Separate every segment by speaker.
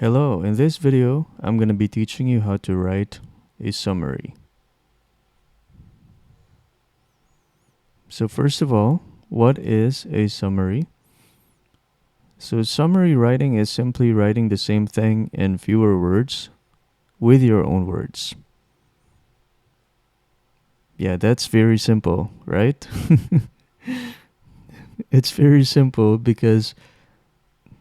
Speaker 1: Hello, in this video, I'm going to be teaching you how to write a summary. So first of all, what is a summary? So summary writing is simply writing the same thing in fewer words with your own words. Yeah, that's very simple, right? It's very simple because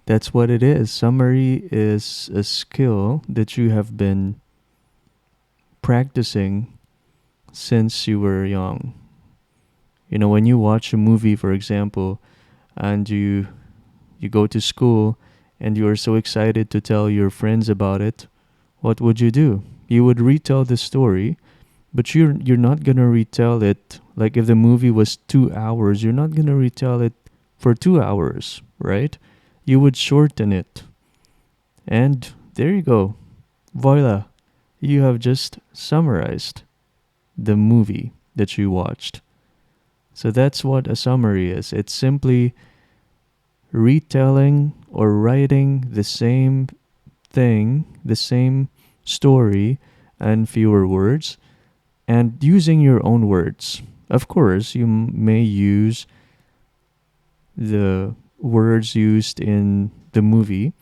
Speaker 1: that's what it is. Summary is a skill that you have been practicing since you were young. You know, when you watch a movie, for example, and you go to school and you are so excited to tell your friends about it, what would you do? You would retell the story, but you're not gonna retell it like if the movie was 2 hours, you're not gonna retell it for 2 hours, right? You would shorten it. And there you go. Voila. You have just summarized the movie that you watched. So that's what a summary is. It's simply retelling or writing the same thing, the same story, and fewer words, and using your own words. Of course, you may use the words used in the movie,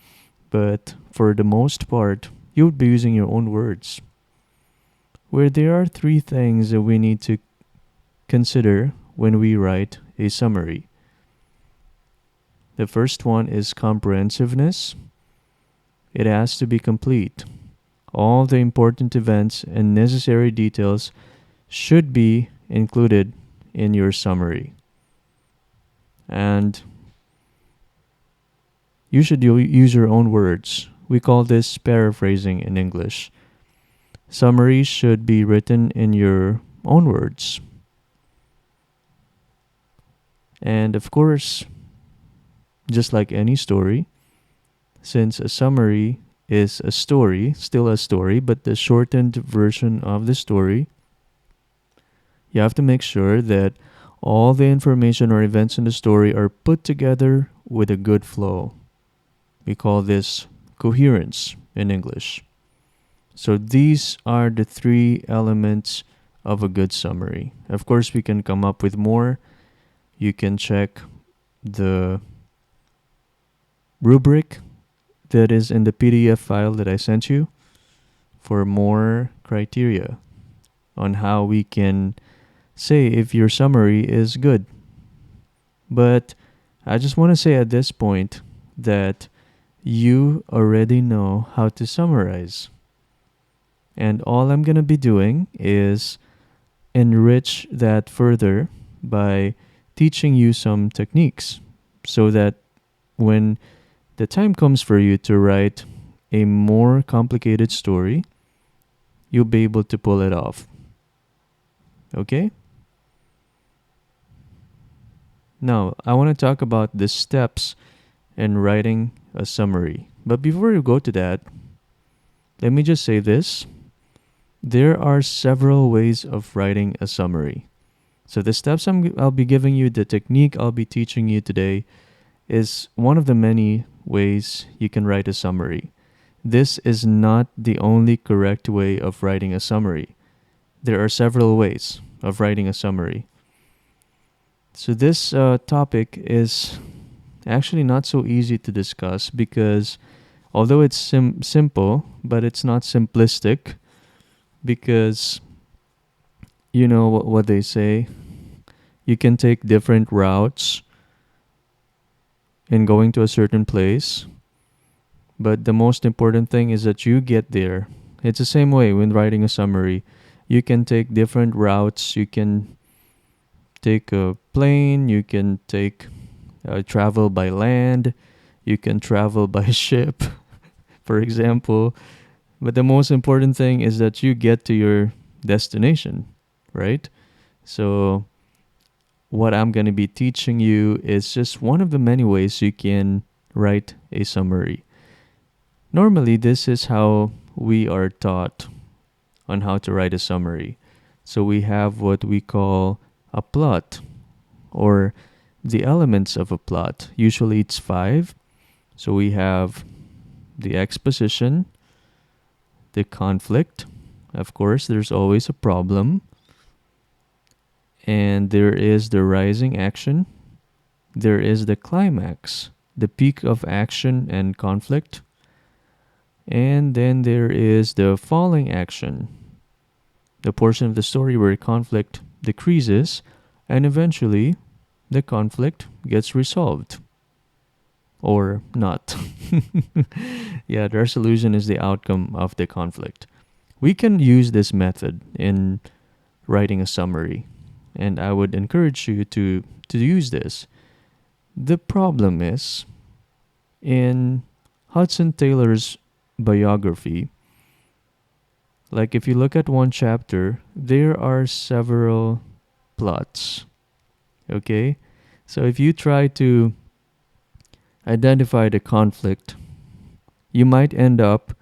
Speaker 1: but for the most part, you would be using your own words. Where there are three things that we need to consider when we write a summary. The first one is comprehensiveness. It has to be complete. All the important events and necessary details should be included in your summary. And you should use your own words. We call this paraphrasing in English. Summaries should be written in your own words. And of course, just like any story, since a summary is a story, still a story, but the shortened version of the story, you have to make sure that all the information or events in the story are put together with a good flow. We call this coherence in English. So these are the three elements of a good summary. Of course, we can come up with more. You can check the rubric that is in the PDF file that I sent you for more criteria on how we can say if your summary is good. But I just want to say at this point that you already know how to summarize. And all I'm going to be doing is enrich that further by teaching you some techniques so that when the time comes for you to write a more complicated story, you'll be able to pull it off. Okay? Now, I want to talk about the steps in writing a summary. But before you go to that, let me just say this. There are several ways of writing a summary. So the steps I'll be giving you, the technique I'll be teaching you today is one of the many ways you can write a summary. This is not the only correct way of writing a summary. There are several ways of writing a summary. So this topic is actually not so easy to discuss because although it's simple, but it's not simplistic because you know what they say, you can take different routes in going to a certain place, but the most important thing is that you get there. It's the same way when writing a summary. You can take different routes. You can take a plane, you can take travel by land, you can travel by ship, for example. But the most important thing is that you get to your destination, right? So what I'm going to be teaching you is just one of the many ways you can write a summary. Normally, this is how we are taught on how to write a summary. So we have what we call a plot or the elements of a plot. Usually it's 5. So we have the exposition, the conflict. Of course, there's always a problem. And there is the rising action. There is the climax, the peak of action and conflict. And then there is the falling action, the portion of the story where conflict decreases, and eventually the conflict gets resolved. Or not. Yeah, the resolution is the outcome of the conflict. We can use this method in writing a summary, and I would encourage you to use this. The problem is, in Hudson Taylor's biography, like if you look at one chapter, there are several plots. Okay? So if you try to identify the conflict, you might end up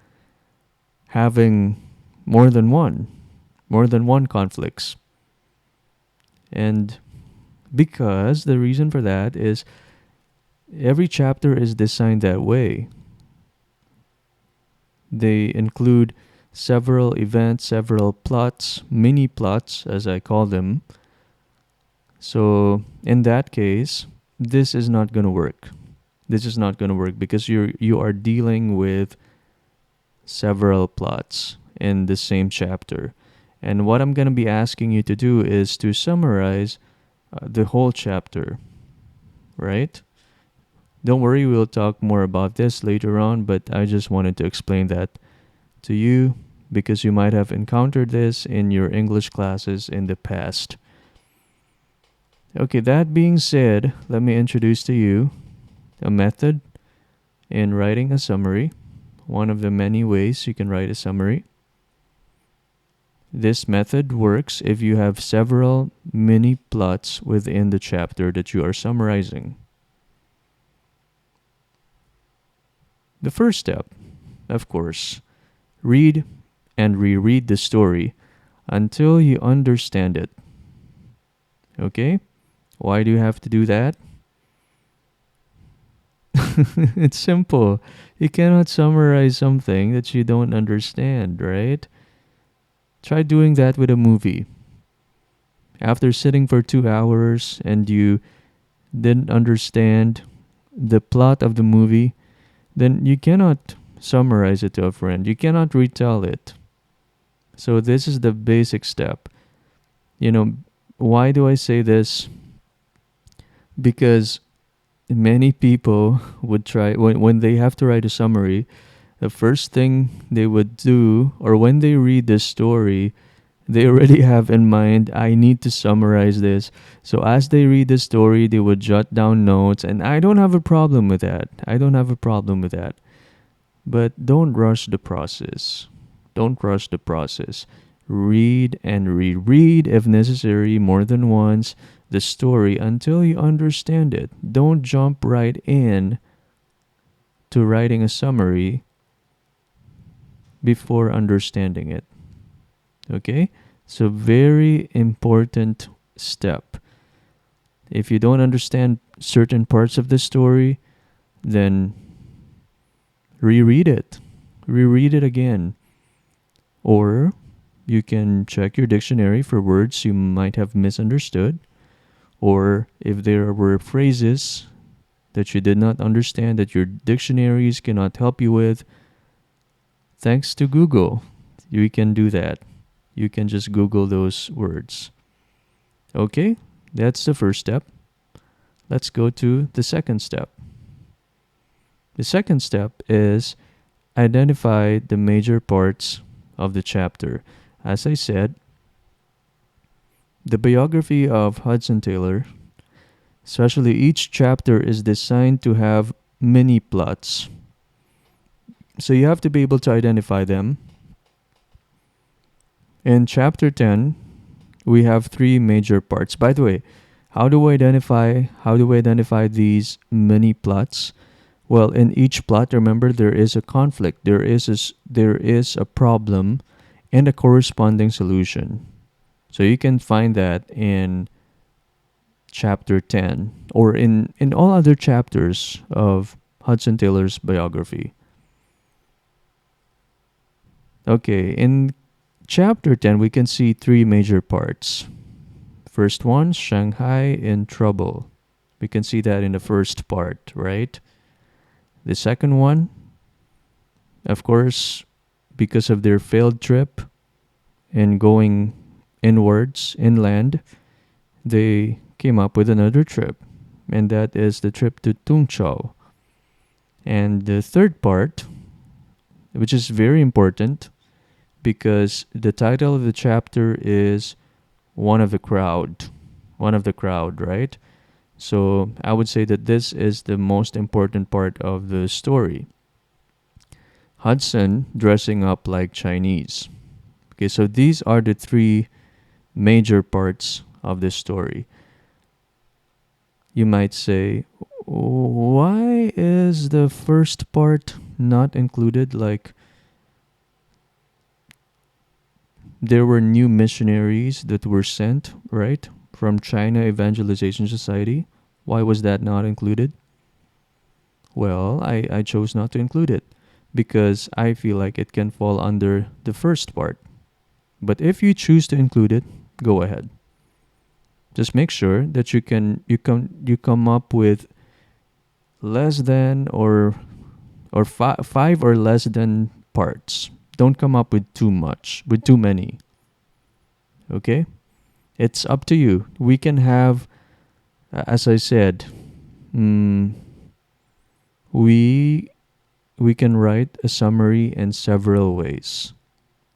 Speaker 1: having more than one conflicts. And because the reason for that is every chapter is designed that way. They include several events, several plots, mini plots as I call them. So in that case, this is not going to work. This is not going to work because you are dealing with several plots in the same chapter. And what I'm going to be asking you to do is to summarize the whole chapter, right? Don't worry, we'll talk more about this later on, but I just wanted to explain that to you because you might have encountered this in your English classes in the past. Okay, that being said, let me introduce to you a method in writing a summary, one of the many ways you can write a summary. This method works if you have several mini plots within the chapter that you are summarizing. The first step, of course, read and reread the story until you understand it. Okay? Why do you have to do that? It's simple. You cannot summarize something that you don't understand, right? Try doing that with a movie. After sitting for 2 hours and you didn't understand the plot of the movie, then you cannot summarize it to a friend. You cannot retell it. So this is the basic step. Why do I say this? Because many people would try, when they have to write a summary, the first thing they would do, or when they read the story, they already have in mind, I need to summarize this. So as they read the story, they would jot down notes, and I don't have a problem with that. But don't rush the process. Read and reread, if necessary, more than once, the story until you understand it. Don't jump right in to writing a summary before understanding it. Okay? So very important step. If you don't understand certain parts of the story, then reread it. Reread it again. Or you can check your dictionary for words you might have misunderstood. Or if there were phrases that you did not understand that your dictionaries cannot help you with, thanks to Google, you can do that. You can just Google those words. Okay, that's the first step. Let's go to the second step. The second step is identify the major parts of the chapter. As I said, the biography of Hudson Taylor, especially each chapter, is designed to have mini plots. So you have to be able to identify them. In chapter 10, we have 3 major parts. By the way, how do we identify these mini plots? Well, in each plot, remember, there is a conflict, there is a problem and a corresponding solution. So you can find that in chapter 10 or in all other chapters of Hudson Taylor's biography. Okay, in chapter 10, we can see three major parts. First one, Shanghai in trouble. We can see that in the first part, right? The second one, of course, because of their failed trip and going inwards, inland, they came up with another trip, and that is the trip to Tungchao. And the third part, which is very important because the title of the chapter is One of the Crowd. One of the crowd, right? So I would say that this is the most important part of the story. Hudson dressing up like Chinese. Okay, so these are the three major parts of this story. You might say, why is the first part not included? Like, there were new missionaries that were sent, right, from China Evangelization Society. Why was that not included? Well, I chose not to include it because I feel like it can fall under the first part. But if you choose to include it, go ahead. Just make sure that you come up with less than or five or less than parts. Don't come up with too much, with too many. Okay? It's up to you. We can have, as I said, mm, we we can write a summary in several ways.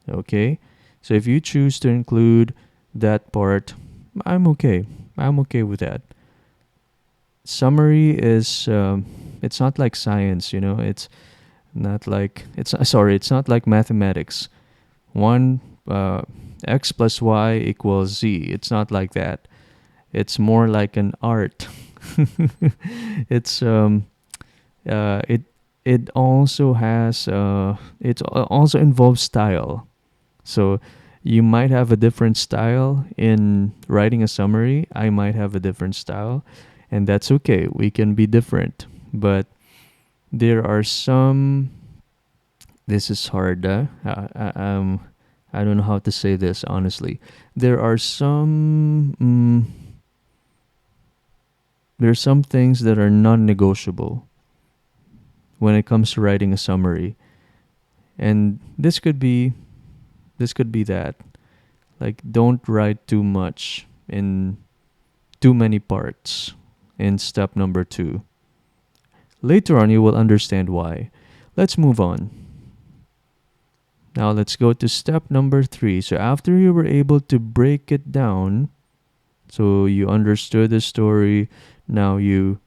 Speaker 1: Okay? So if you choose to include that part, I'm okay. I'm okay with that. Summary is it's not like science, it's not like it's sorry, it's not like mathematics. One x plus y equals z. It's not like that. It's more like an art. it's it it also has it also involves style. So you might have a different style in writing a summary. I might have a different style, and that's okay. We can be different, but there are some. This is hard. I don't know how to say this honestly. There are some. There are some things that are non-negotiable when it comes to writing a summary, and this could be that. Like, don't write too much in too many parts in step number 2. Later on, you will understand why. Let's move on. Now, let's go to step number 3. So, after you were able to break it down, so you understood the story, now you're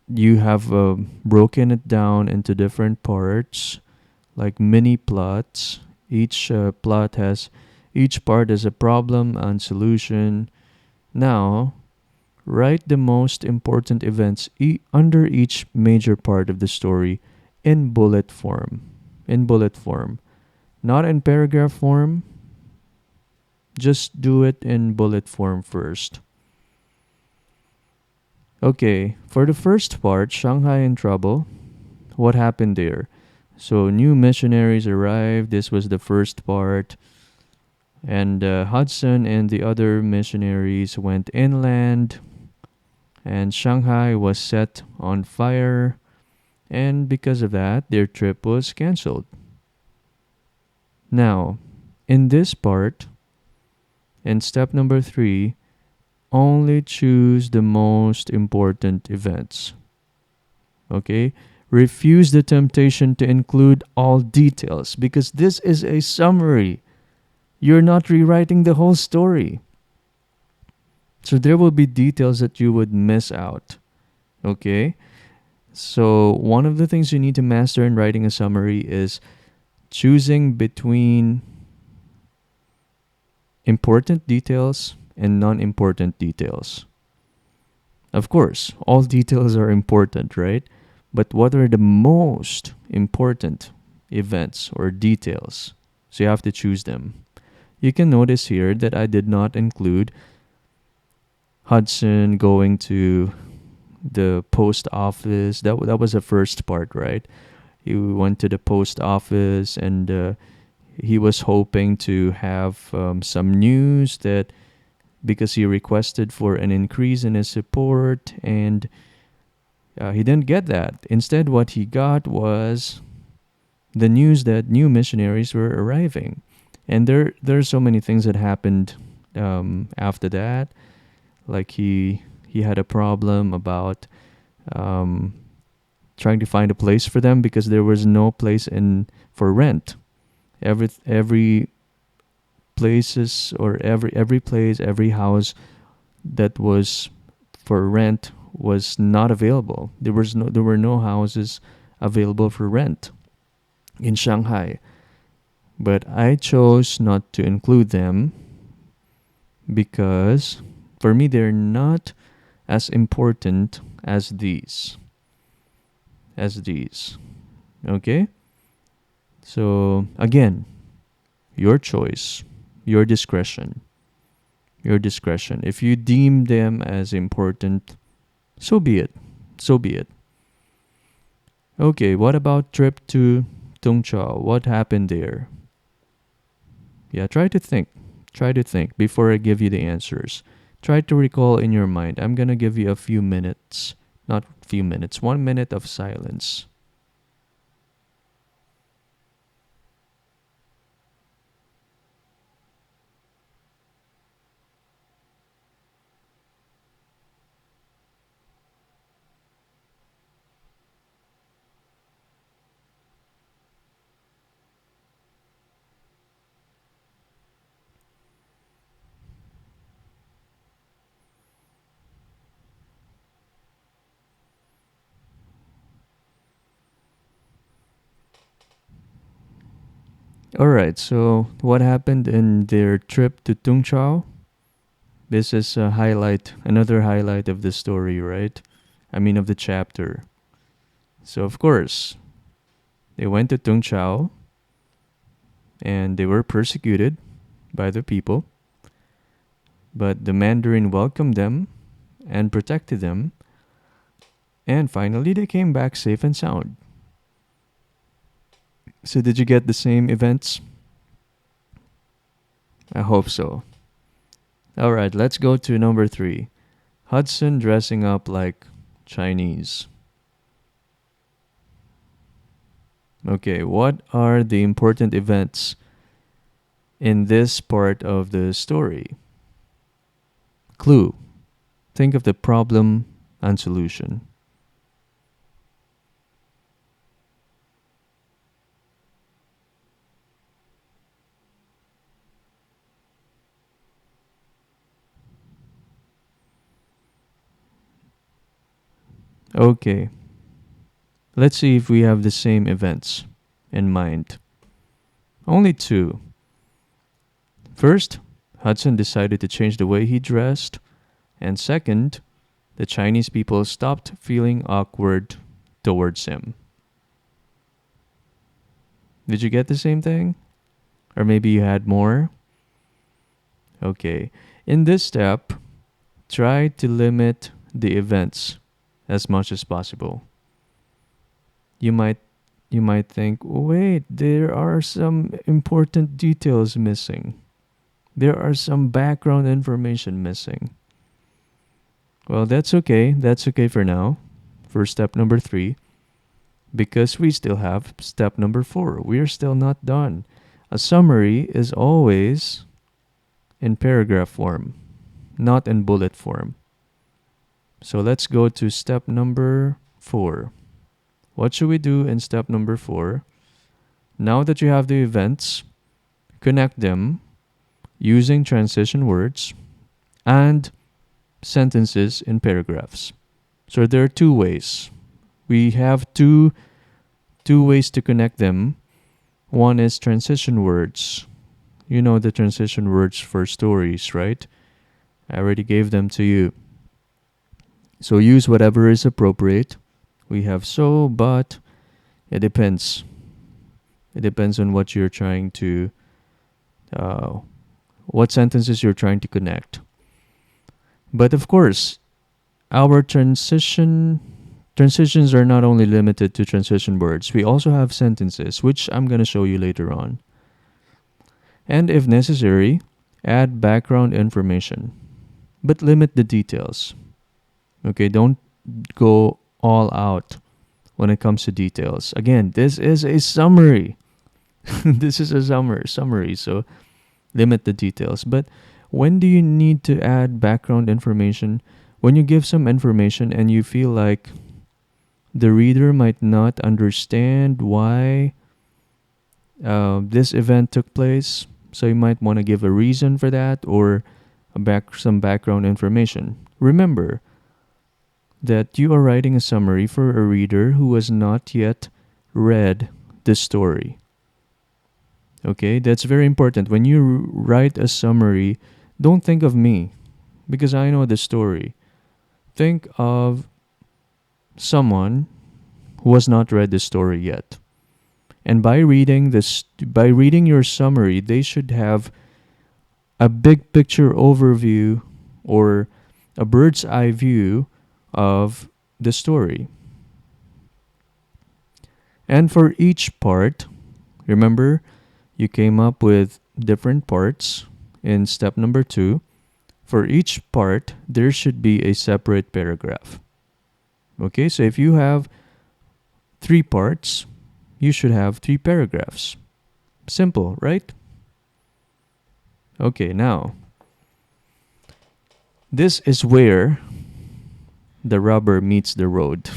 Speaker 1: you have broken it down into different parts, like mini plots. Each part has a problem and solution. Now, write the most important events under each major part of the story in bullet form. In bullet form. Not in paragraph form. Just do it in bullet form first. Okay, for the first part, Shanghai in trouble. What happened there? So, new missionaries arrived. This was the first part. And Hudson and the other missionaries went inland, and Shanghai was set on fire, and because of that, their trip was cancelled. Now, in this part, in step number 3, only choose the most important events. Okay? Refuse the temptation to include all details because this is a summary. You're not rewriting the whole story. So there will be details that you would miss out. Okay? So one of the things you need to master in writing a summary is choosing between important details and non-important details. Of course, all details are important, right? But what are the most important events or details? So you have to choose them. You can notice here that I did not include Hudson going to the post office. That was the first part, right? He went to the post office, and he was hoping to have some news that because he requested for an increase in his support, and he didn't get that. Instead, what he got was the news that new missionaries were arriving. And there's so many things that happened after that. Like he had a problem about um, trying to find a place for them because there was no place in for rent. Every places, or every place, every house that was for rent was not available. There were no houses available for rent in Shanghai. But I chose not to include them because for me they're not as important as these. As these. Okay? So again, your choice, your discretion. Your discretion. If you deem them as important, so be it. So be it. Okay, what about trip to Tongchao? What happened there? Yeah, try to think. Try to think before I give you the answers. Try to recall in your mind. I'm going to give you a few minutes. Not few minutes. 1 minute of silence. Alright, so what happened in their trip to Tungchao? This is a highlight, another highlight of the story, right? I mean, of the chapter. So, of course, they went to Tungchao and they were persecuted by the people, but the Mandarin welcomed them and protected them, and finally they came back safe and sound. So, did you get the same events? I hope so. Alright, let's go to number 3. Hudson dressing up like Chinese. Okay, what are the important events in this part of the story? Clue. Think of the problem and solution. Okay, let's see if we have the same events in mind. Only 2. First, Hudson decided to change the way he dressed, and second, the Chinese people stopped feeling awkward towards him. Did you get the same thing? Or maybe you had more? Okay. In this step, try to limit the events as much as possible. You might think, "Wait, there are some important details missing. There are some background information missing." Well, that's okay. That's okay for now. For step number 3, because we still have step number 4. We are still not done. A summary is always in paragraph form, not in bullet form. So let's go to step number 4. What should we do in step number 4? Now that you have the events, connect them using transition words and sentences in paragraphs. So there are 2 ways. We have two ways to connect them. One is transition words. You know the transition words for stories, right? I already gave them to you. So use whatever is appropriate. We have so, but, it depends. It depends on what you're trying to, what sentences you're trying to connect. But of course, our transition Transitions are not only limited to transition words, we also have sentences, which I'm going to show you later on. And if necessary, add background information, but limit the details. Okay, don't go all out when it comes to details. Again, this is a summary. This is a summary, so limit the details. But when do you need to add background information? When you give some information and you feel like the reader might not understand why this event took place, so you might want to give a reason for that or some background information. Remember that you are writing a summary for a reader who has not yet read the story. Okay, that's very important. When you write a summary, don't think of me because I know the story. Think of someone who has not read the story yet. And by reading your summary, they should have a big picture overview or a bird's eye view of the story. And for each part, remember, you came up with different parts in step number 2. For each part, there should be a separate paragraph. Okay, so if you have 3 parts, you should have 3 paragraphs. Simple, right? Okay, now, this is where the rubber meets the road.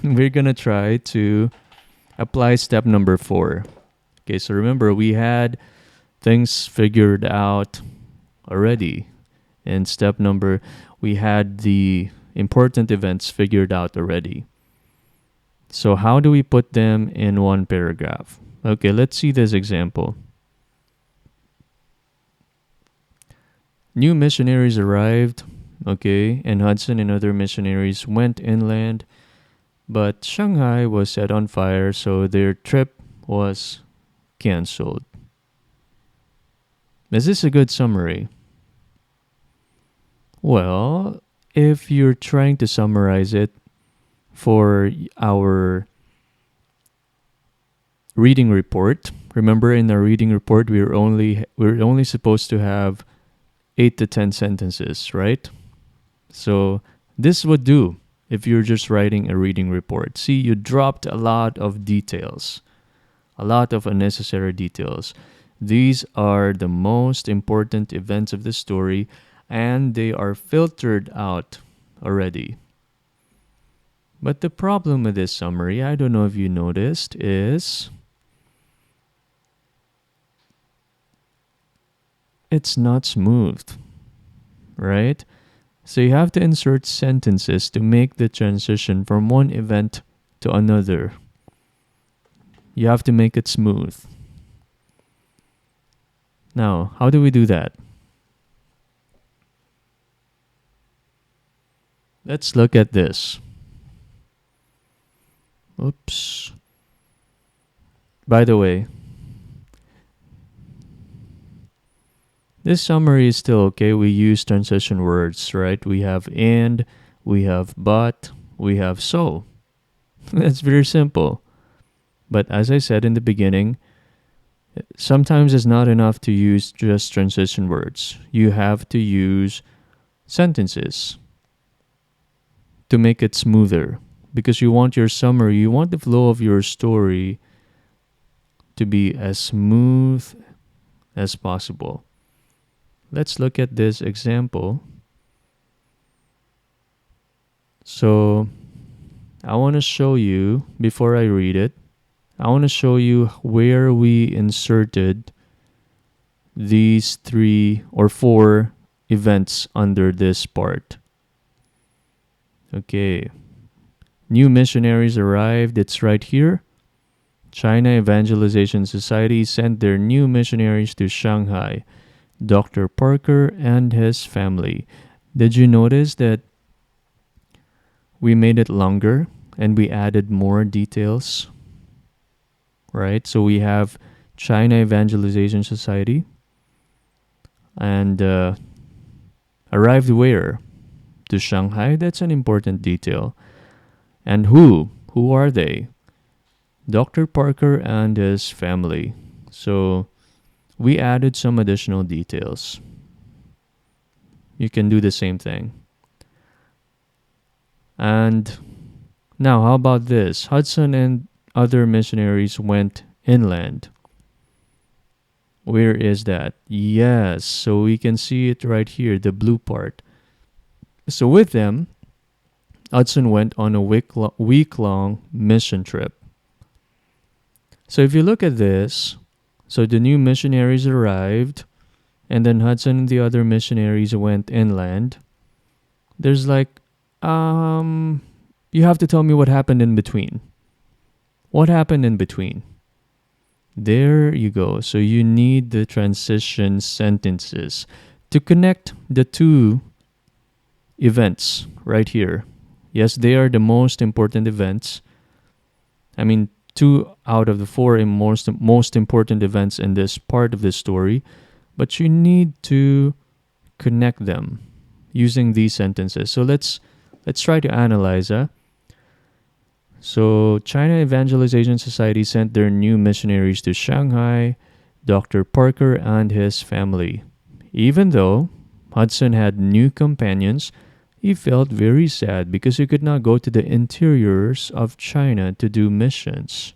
Speaker 1: We're gonna try to apply step number 4. Okay, so remember we had things figured out already. In step number, we had the important events figured out already. So how do we put them in one paragraph? Okay, let's see this example. New missionaries arrived, okay, and Hudson and other missionaries went inland, but Shanghai was set on fire, so their trip was canceled. Is this a good summary? Well, if you're trying to summarize it for our reading report, remember in our reading report we're only supposed to have 8 to 10 sentences, right? So this would do if you're just writing a reading report. See, you dropped a lot of details, a lot of unnecessary details. These are the most important events of the story, and they are filtered out already. But the problem with this summary, I don't know if you noticed, is it's not smooth, right? So you have to insert sentences to make the transition from one event to another. You have to make it smooth. Now, how do we do that? Let's look at this. Oops. By the way, this summary is still okay. We use transition words, right? We have and, we have but, we have so. That's very simple. But as I said in the beginning, sometimes it's not enough to use just transition words. You have to use sentences to make it smoother. Because you want your summary, you want the flow of your story to be as smooth as possible. Let's look at this example. So, I want to show you, before I read it, I want to show you where we inserted these 3 or 4 events under this part. Okay. New missionaries arrived. It's right here. China Evangelization Society sent their new missionaries to Shanghai. Dr. Parker and his family. Did you notice that we made it longer and we added more details? Right? So we have China Evangelization Society and arrived where? To Shanghai. That's an important detail. And who? Who are they? Dr. Parker and his family. So we added some additional details. You can do the same thing. And now, how about this? Hudson and other missionaries went inland. Where is that? Yes, so we can see it right here, the blue part. So with them, Hudson went on a week-long mission trip. So if you look at this, so the new missionaries arrived, and then Hudson and the other missionaries went inland. There's like, you have to tell me what happened in between. What happened in between? There you go. So you need the transition sentences to connect the two events right here. Yes, they are the most important events. I mean, 2 out of the 4 most important events in this part of the story, but you need to connect them using these sentences. So let's try to analyze. So China Evangelization Society sent their new missionaries to Shanghai, Dr. Parker and his family. Even though Hudson had new companions, he felt very sad because he could not go to the interiors of China to do missions.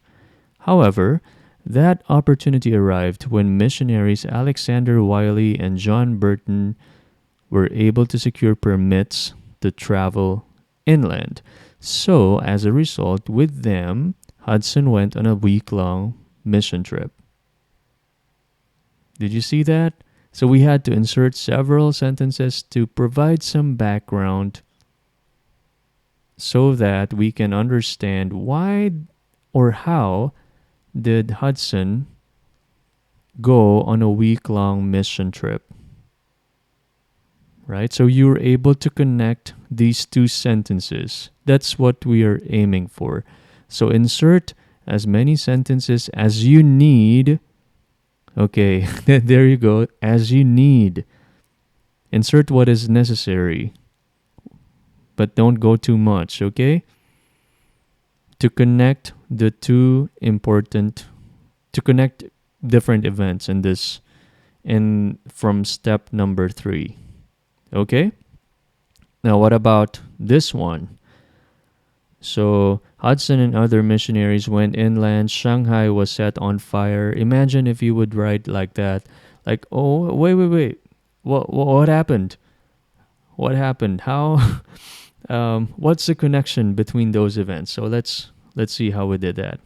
Speaker 1: However, that opportunity arrived when missionaries Alexander Wiley and John Burton were able to secure permits to travel inland. So, as a result, with them, Hudson went on a week-long mission trip. Did you see that? So we had to insert several sentences to provide some background so that we can understand why or how did Hudson go on a week-long mission trip. Right? So you were able to connect these two sentences. That's what we are aiming for. So insert as many sentences as you need. Okay, there you go. As you need. Insert what is necessary. But don't go too much, okay? To connect the two important, to connect different events in this, from step number 3. Okay? Now, what about this one? So, Hudson and other missionaries went inland. Shanghai was set on fire. Imagine if you would write like that. Like, oh, wait. What happened? What happened? How? What's the connection between those events? So let's see how we did that.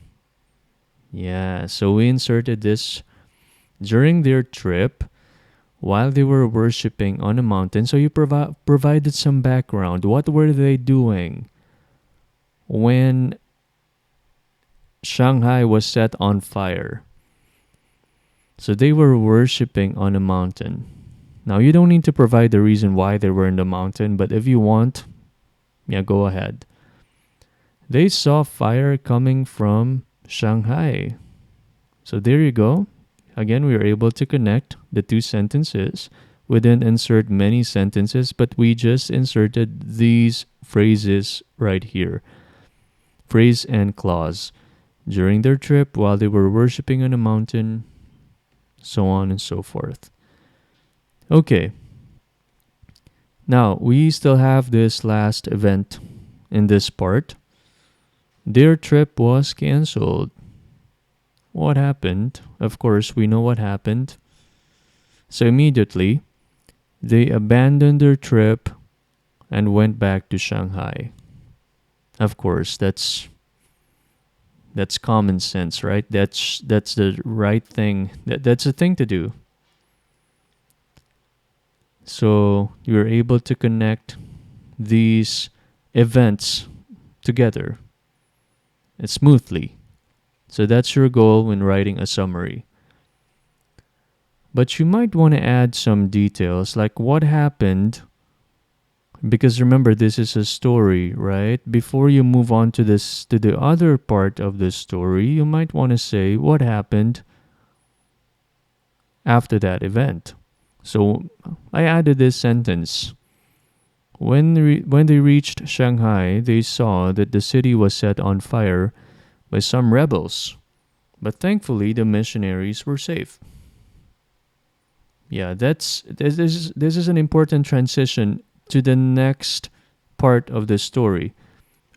Speaker 1: Yeah, so we inserted this during their trip while they were worshiping on a mountain. So you provided some background. What were they doing when Shanghai was set on fire? So they were worshiping on a mountain. Now, you don't need to provide the reason why they were in the mountain, but if you want, yeah, go ahead. They saw fire coming from Shanghai. So there you go. Again, we were able to connect the two sentences. We didn't insert many sentences, but we just inserted these phrases right here. Phrase and clause. During their trip, while they were worshiping on a mountain, so on and so forth. Okay. Now, we still have this last event in this part. Their trip was canceled. What happened? Of course, we know what happened. So immediately, they abandoned their trip and went back to Shanghai. Of course, that's common sense, right? That's the right thing. That's the thing to do. So you're able to connect these events together smoothly. So that's your goal when writing a summary. But you might want to add some details like what happened, because remember, this is a story, right? Before you move on to the other part of the story, you might want to say what happened after that event. So I added this sentence. When they reached Shanghai, they saw that the city was set on fire by some rebels, but thankfully the missionaries were safe. Yeah, this is an important transition to the next part of the story.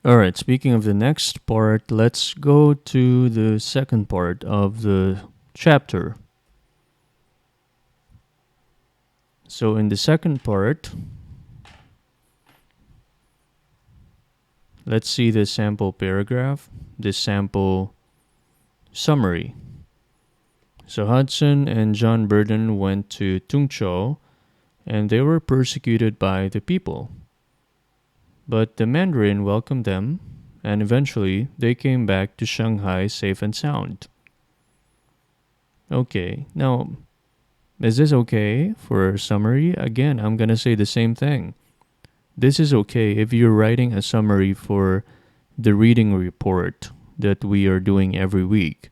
Speaker 1: All right, speaking of the next part, let's go to the second part of the chapter. So in the second part, let's see the sample paragraph, the sample summary. So Hudson and John Burden went to Tungchou and they were persecuted by the people. But the Mandarin welcomed them and eventually they came back to Shanghai safe and sound. Okay, now is this okay for a summary? Again, I'm going to say the same thing. This is okay if you're writing a summary for the reading report that we are doing every week.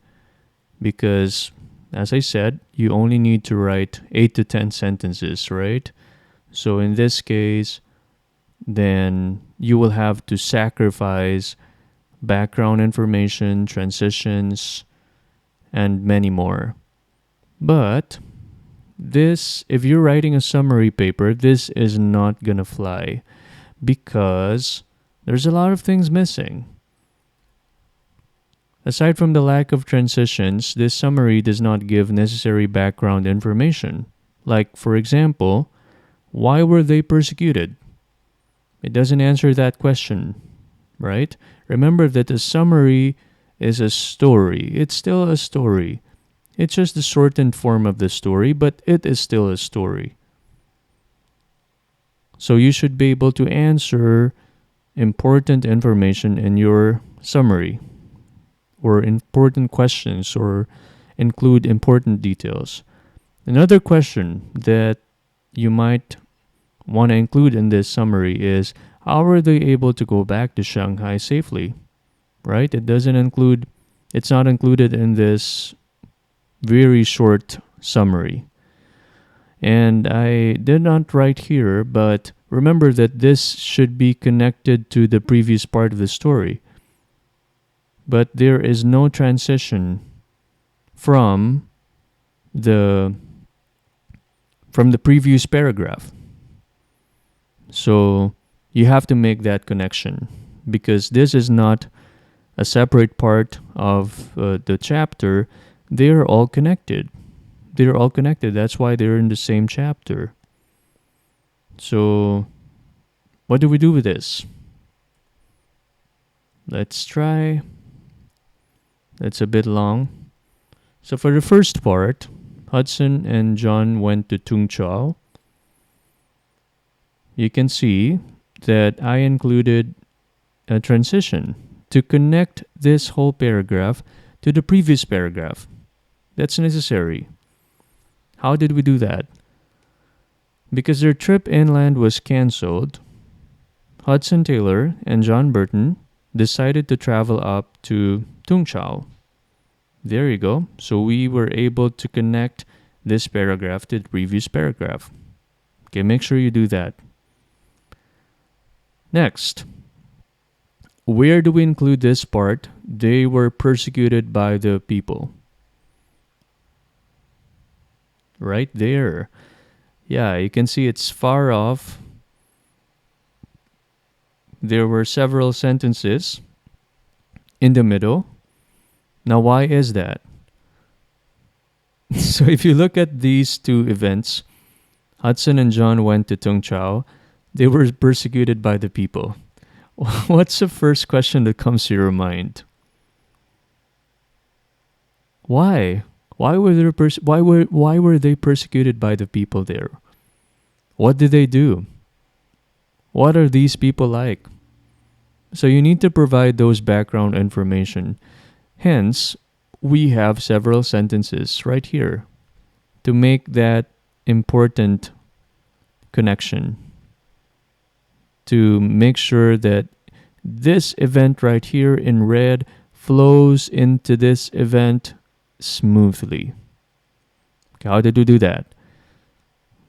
Speaker 1: Because, as I said, you only need to write 8 to 10 sentences, right? So in this case, then you will have to sacrifice background information, transitions, and many more. But this, if you're writing a summary paper, this is not gonna fly because there's a lot of things missing. Aside from the lack of transitions, this summary does not give necessary background information. Like, for example, why were they persecuted? It doesn't answer that question, right? Remember that a summary is a story. It's still a story. It's just the shortened form of the story, but it is still a story. So you should be able to answer important information in your summary or important questions or include important details. Another question that you might want to include in this summary is how were they able to go back to Shanghai safely? Right? It's not included in this very short summary. And I did not write here, but remember that this should be connected to the previous part of the story. But there is no transition from the previous paragraph. So you have to make that connection because this is not a separate part of the chapter. They're all connected. They're all connected. That's why they're in the same chapter. So what do we do with this? Let's try. That's a bit long. So for the first part, Hudson and John went to Tungchou. You can see that I included a transition to connect this whole paragraph to the previous paragraph. That's necessary. How did we do that? Because their trip inland was cancelled, Hudson Taylor and John Burton decided to travel up to Tungchou. There you go. So we were able to connect this paragraph to the previous paragraph. Okay, make sure you do that. Next, where do we include this part? They were persecuted by the people. Right there. Yeah, you can see it's far off. There were several sentences in the middle. Now, why is that? So if you look at these two events, Hudson and John went to Tungchou. They were persecuted by the people. What's the first question that comes to your mind? Why? Why were they persecuted by the people there? What did they do? What are these people like? So you need to provide those background information. Hence, we have several sentences right here to make that important connection. To make sure that this event right here in red flows into this event smoothly. Okay, how did we do that?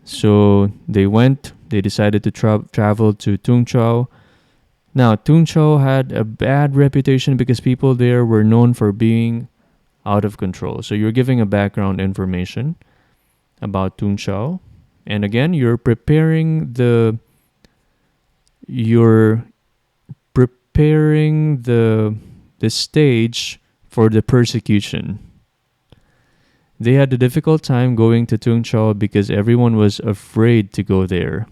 Speaker 1: So they went They decided to travel to Tungchao. Now, Tungchao had a bad reputation because people there were known for being out of control. So you're giving a background information about Tungchao. And again, you're preparing the stage for the persecution. They had a difficult time going to Tungchao because everyone was afraid to go there.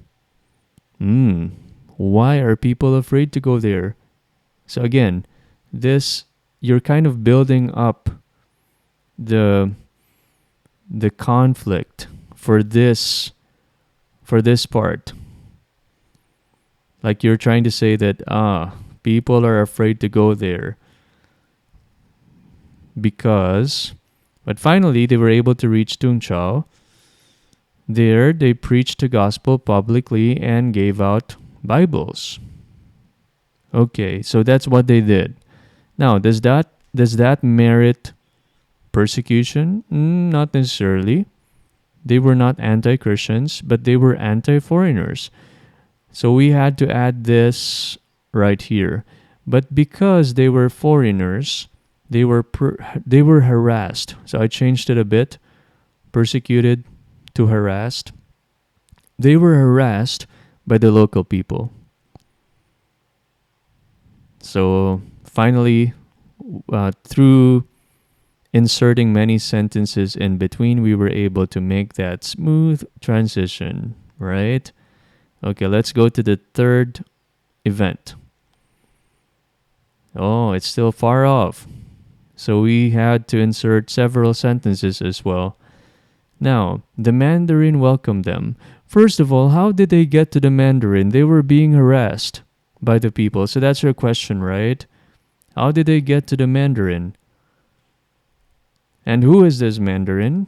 Speaker 1: Why are people afraid to go there? So again, this you're kind of building up the conflict for this part. Like you're trying to say that people are afraid to go there because but finally they were able to reach Tungchao. There they preached the gospel publicly and gave out Bibles. Okay, so that's what they did. Now, does that merit persecution? Not necessarily. They were not anti-Christians, but they were anti-foreigners. So we had to add this right here. But because they were foreigners, they were harassed. So I changed it a bit. Persecuted to harassed. They were harassed by the local people. So finally, through inserting many sentences in between, we were able to make that smooth transition, right? Okay, let's go to the third event. Oh, it's still far off. So we had to insert several sentences as well. Now, the Mandarin welcomed them. First of all, how did they get to the Mandarin? They were being harassed by the people. So that's your question, right? How did they get to the Mandarin? And who is this Mandarin?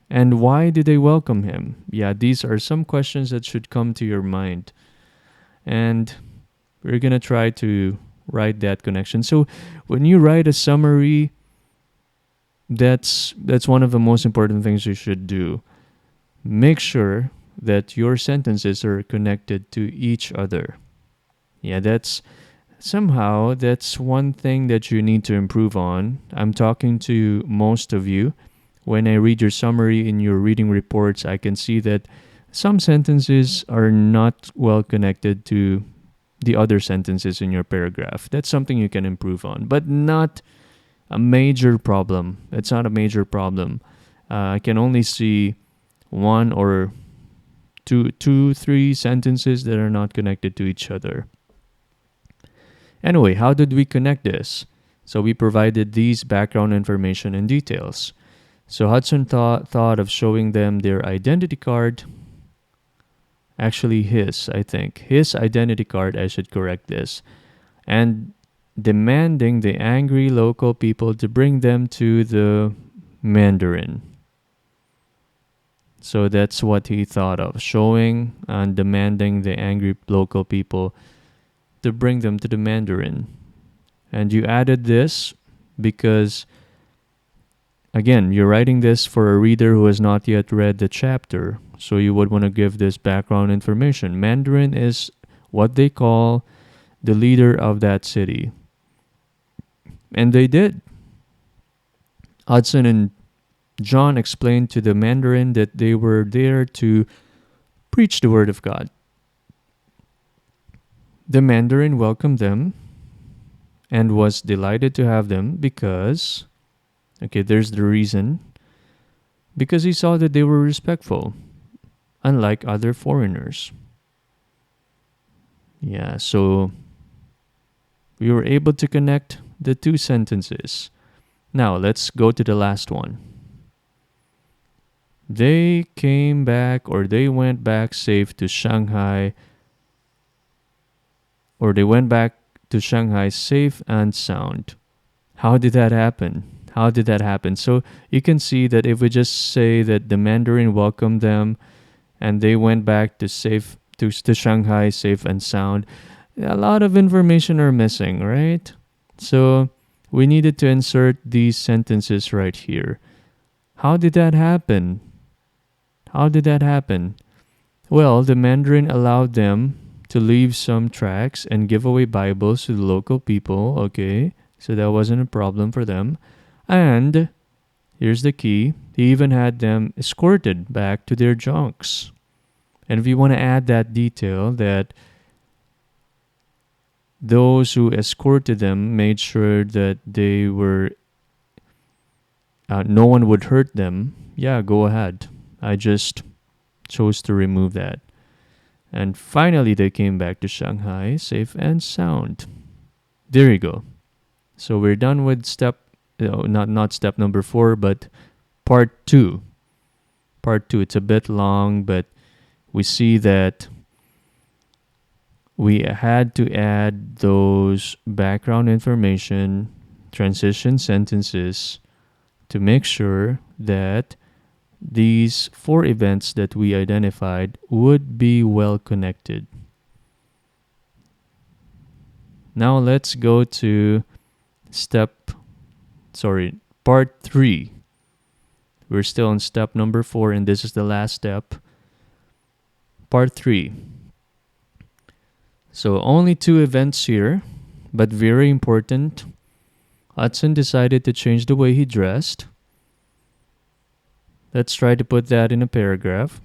Speaker 1: And why did they welcome him? Yeah, these are some questions that should come to your mind. And we're going to try to write that connection. So when you write a summary, that's one of the most important things you should do. Make sure that your sentences are connected to each other. Yeah, that's one thing that you need to improve on. I'm talking to most of you. When I read your summary in your reading reports, I can see that some sentences are not well connected to the other sentences in your paragraph. That's something you can improve on, but not a major problem. It's not a major problem. I can only see one or two, three sentences that are not connected to each other. Anyway, how did we connect this? So we provided these background information and details. So Hudson thought of showing them their identity card. Actually, his identity card, I should correct this. And demanding the angry local people to bring them to the Mandarin. So that's what he thought of, showing and demanding the angry local people to bring them to the Mandarin. And you added this because, again, you're writing this for a reader who has not yet read the chapter. So you would want to give this background information. Mandarin is what they call the leader of that city. And they did. Hudson and John explained to the Mandarin that they were there to preach the word of God. The Mandarin welcomed them and was delighted to have them because, there's the reason. Because he saw that they were respectful, unlike other foreigners. Yeah, so we were able to connect the two sentences. Now, let's go to the last one. They went back safe to Shanghai, safe and sound. How did that happen? So you can see that if we just say that the Mandarin welcomed them and they went back to Shanghai safe and sound, a lot of information are missing, right? So we needed to insert these sentences right here. How did that happen? Well, the Mandarin allowed them to leave some tracts and give away Bibles to the local people, okay? So that wasn't a problem for them. And here's the key, he even had them escorted back to their junks. And if you want to add that detail, that those who escorted them made sure that they were, no one would hurt them, yeah, go ahead. I just chose to remove that. And finally, they came back to Shanghai safe and sound. There you go. So we're done with step, not step number 4, but part 2. Part 2, it's a bit long, but we see that we had to add those background information, transition sentences, to make sure that these 4 events that we identified would be well connected. Now let's go to part 3. We're still on step number 4, and this is the last step. Part 3. So only 2 events here, but very important. Hudson decided to change the way he dressed. Let's try to put that in a paragraph.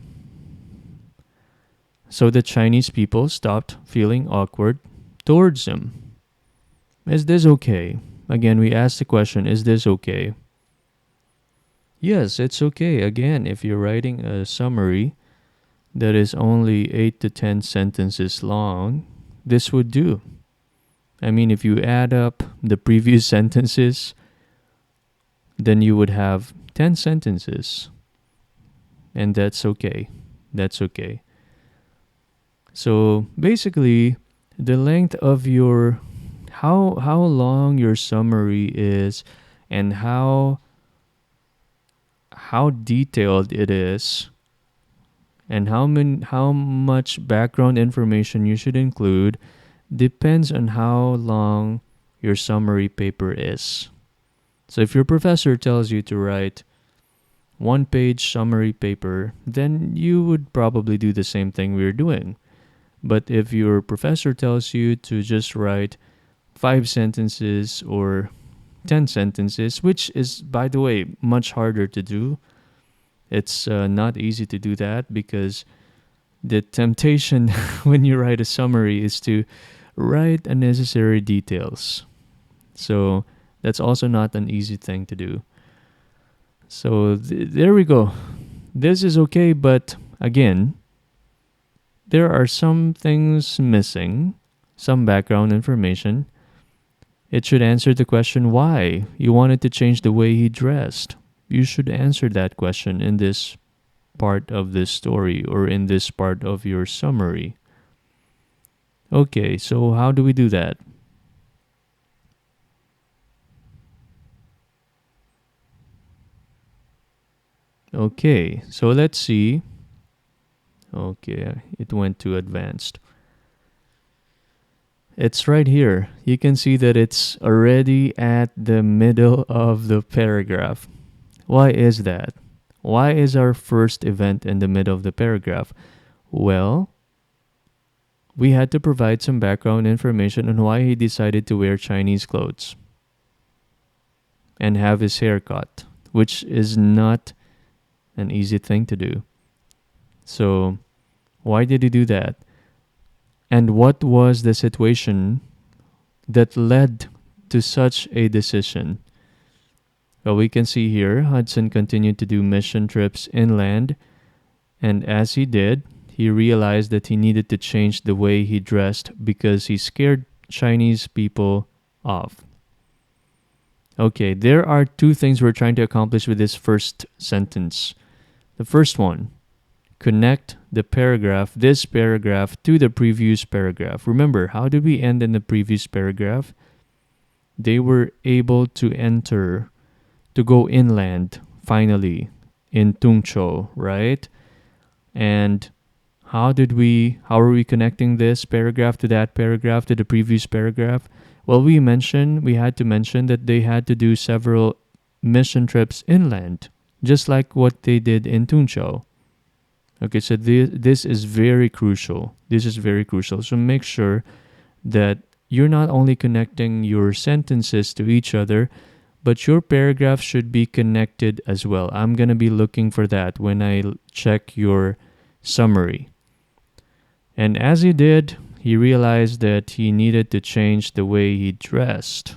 Speaker 1: So the Chinese people stopped feeling awkward towards him. Is this okay? Again, we asked the question, is this okay? Yes, it's okay. Again, if you're writing a summary that is only 8 to 10 sentences long, this would do. I mean, if you add up the previous sentences, then you would have 10 sentences. And that's okay. That's okay. So basically, the length of your, how long your summary is and how detailed it is and how much background information you should include depends on how long your summary paper is. So if your professor tells you to write 1-page summary paper, then you would probably do the same thing we're doing. But if your professor tells you to just write 5 sentences or 10 sentences, which is, by the way, much harder to do. It's not easy to do that because the temptation when you write a summary is to write unnecessary details. So that's also not an easy thing to do. So there we go. This is okay, but again, there are some things missing, some background information. It should answer the question why you wanted to change the way he dressed. You should answer that question in this part of this story or in this part of your summary. Okay, so how do we do that? Okay, so let's see. Okay, it went to advanced. It's right here. You can see that it's already at the middle of the paragraph. Why is that? Why is our first event in the middle of the paragraph? Well, we had to provide some background information on why he decided to wear Chinese clothes and have his hair cut, which is not an easy thing to do. So, why did he do that? And what was the situation that led to such a decision? Well, we can see here, Hudson continued to do mission trips inland, and as he did, he realized that he needed to change the way he dressed because he scared Chinese people off. Okay, there are 2 things we're trying to accomplish with this first sentence. The first one, connect this paragraph to the previous paragraph. Remember, how did we end in the previous paragraph? They were able to go inland, finally, in Tungchou, right? And how are we connecting this paragraph to that paragraph, to the previous paragraph? Well, we had to mention that they had to do several mission trips inland, just like what they did in Tungchou. Okay, so this is very crucial. This is very crucial. So make sure that you're not only connecting your sentences to each other, but your paragraph should be connected as well. I'm going to be looking for that when I check your summary. And as he did, he realized that he needed to change the way he dressed.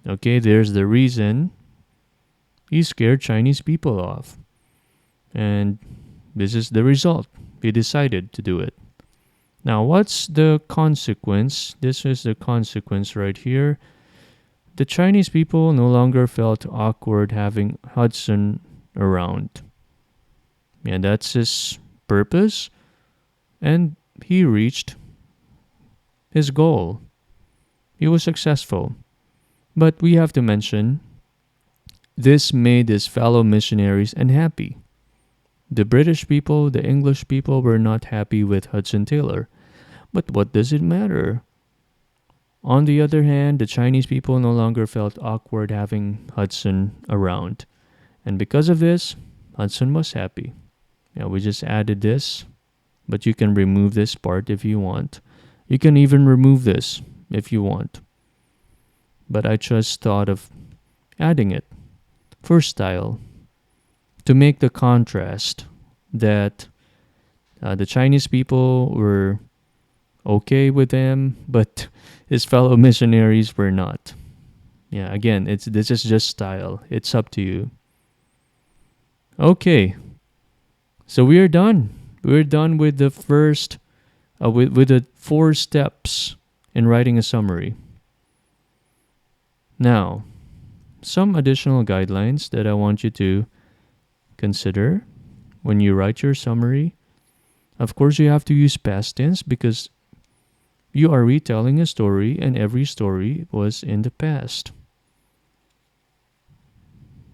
Speaker 1: Okay, there's the reason. He scared Chinese people off. And this is the result. He decided to do it. Now, what's the consequence? This is the consequence right here. The Chinese people no longer felt awkward having Hudson around. And that's his purpose. And he reached his goal. He was successful. But we have to mention, this made his fellow missionaries unhappy. The British people, the English people were not happy with Hudson Taylor. But what does it matter? On the other hand, the Chinese people no longer felt awkward having Hudson around. And because of this, Hudson was happy. Yeah, we just added this, but you can remove this part if you want. You can even remove this if you want. But I just thought of adding it for style, to make the contrast that the Chinese people were okay with him, but his fellow missionaries were not. Yeah, again, this is just style. It's up to you. Okay, so we are done. We're done with the first, with the 4 steps in writing a summary. Now, some additional guidelines that I want you to consider when you write your summary. Of course, you have to use past tense because you are retelling a story and every story was in the past.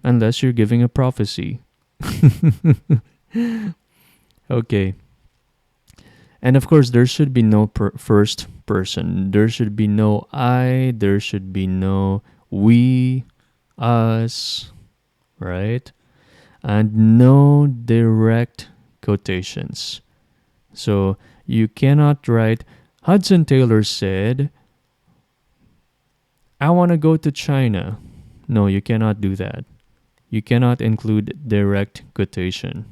Speaker 1: Unless you're giving a prophecy. Okay. And of course, there should be no first person. There should be no I. There should be no we, us, right? And no direct quotations. So you cannot write, Hudson Taylor said, I want to go to China. No, you cannot do that. You cannot include direct quotation.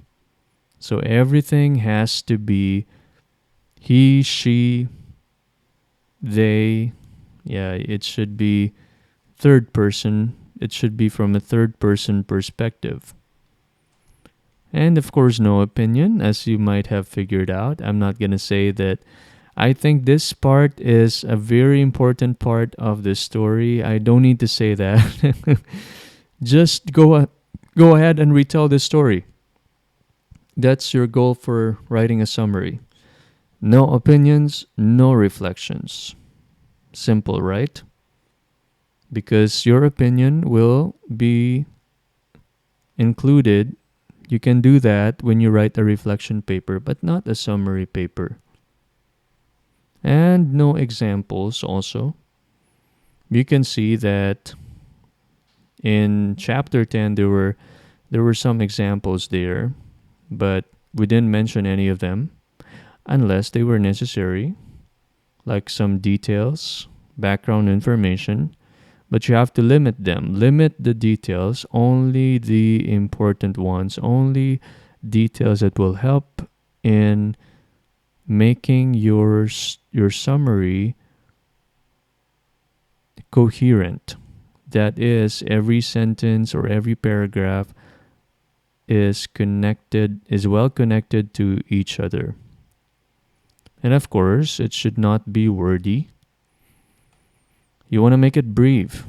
Speaker 1: So everything has to be he, she, they. Yeah, it should be third person. It should be from a third person perspective. And of course, no opinion, as you might have figured out. I'm not going to say that. I think this part is a very important part of the story. I don't need to say that. Just go ahead and retell the story. That's your goal for writing a summary. No opinions, no reflections. Simple, right? Because your opinion will be included. You can do that when you write a reflection paper, but not a summary paper. And no examples also. You can see that in chapter 10 there were some examples there, but we didn't mention any of them unless they were necessary, like some details, background information, but you have to limit them. Limit the details, only the important ones, only details that will help in making your summary coherent. That is, every sentence or every paragraph is well connected to each other. And of course, it should not be wordy. You want to make it brief.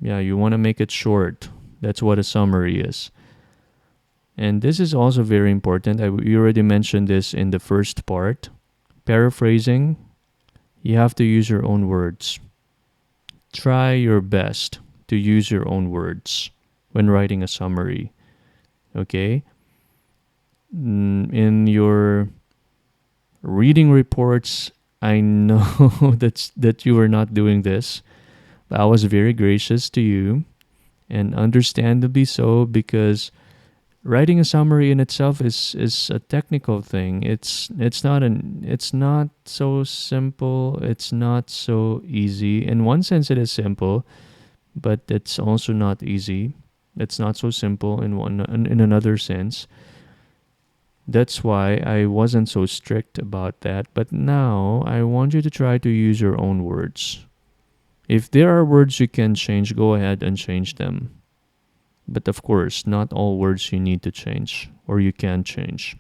Speaker 1: Yeah, you want to make it short. That's what a summary is. And this is also very important. We already mentioned this in the first part. Paraphrasing, you have to use your own words. Try your best to use your own words when writing a summary. Okay? In your reading reports, I know that you were not doing this, but I was very gracious to you, and understandably so, because Writing a summary in itself is a technical thing. It's not so simple. It's not so easy. In one sense, it is simple, but it's also not easy. It's not so simple in another sense. That's why I wasn't so strict about that. But now I want you to try to use your own words. If there are words you can change, go ahead and change them. But of course, not all words you need to change or you can change.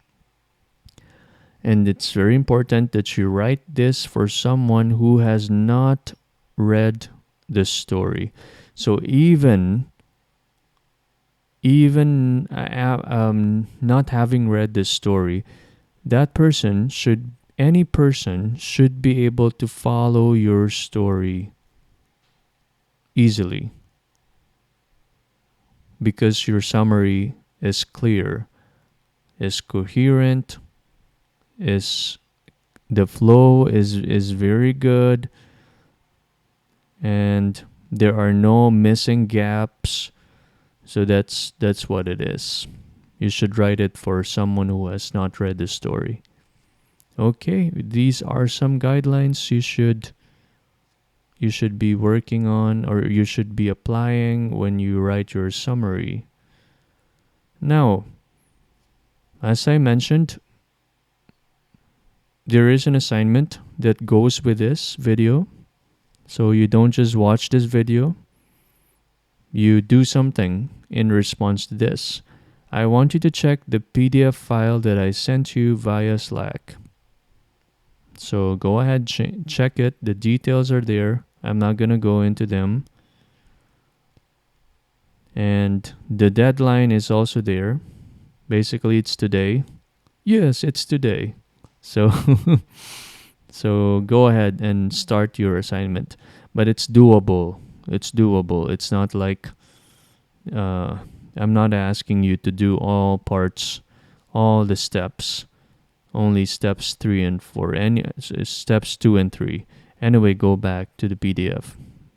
Speaker 1: And it's very important that you write this for someone who has not read the story. So even not having read this story, any person should be able to follow your story easily because your summary is clear, is coherent, is the flow is very good, and there are no missing gaps. So that's what it is. You should write it for someone who has not read the story. Okay, these are some guidelines you should be working on or you should be applying when you write your summary. Now, as I mentioned, there is an assignment that goes with this video. So you don't just watch this video, you do something in response to this. I want you to check the PDF file that I sent you via Slack. So go ahead, check it. The details are there. I'm not going to go into them. And the deadline is also there. Basically, it's today. Yes, it's today. So so go ahead and start your assignment. But it's doable. It's doable. It's not like I'm not asking you to do all parts, all the steps. Only steps 3 and 4. Steps 2 and 3. Anyway, go back to the PDF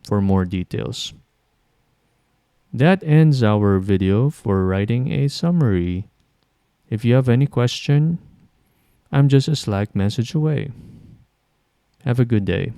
Speaker 1: for more details. That ends our video for writing a summary. If you have any question, I'm just a Slack message away. Have a good day.